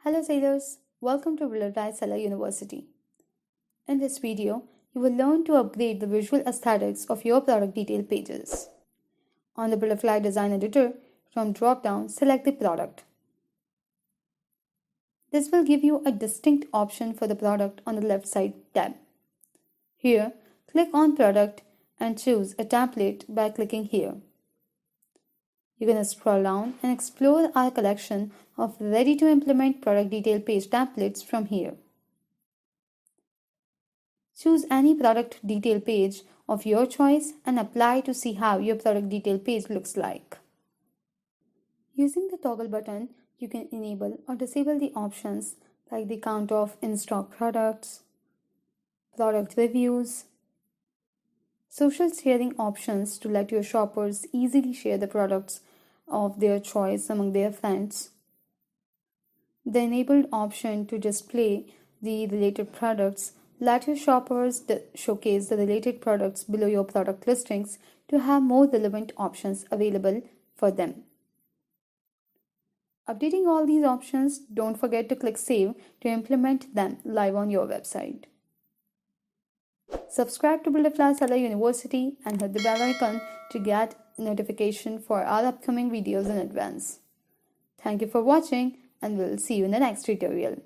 Hello sailors, welcome to Builderfly Seller University. In this video, you will learn to upgrade the visual aesthetics of your product detail pages. On the Builderfly Design Editor, from drop-down, select the product. This will give you a distinct option for the product on the left side tab. Here, click on Product and choose a template by clicking here. You're going to scroll down and explore our collection of ready-to-implement product detail page templates from here. Choose any product detail page of your choice and apply to see how your product detail page looks like. Using the toggle button, you can enable or disable the options like the count of in-stock products, product reviews, social sharing options to let your shoppers easily share the products of their choice among their friends, the enabled option to display the related products. Let your shoppers showcase the related products below your product listings to have more relevant options available for them. Updating all these options, don't forget to click Save to implement them live on your website. Subscribe to Builderfly Seller University and hit the bell icon to get notification for our upcoming videos in advance. Thank you for watching and we'll see you in the next tutorial.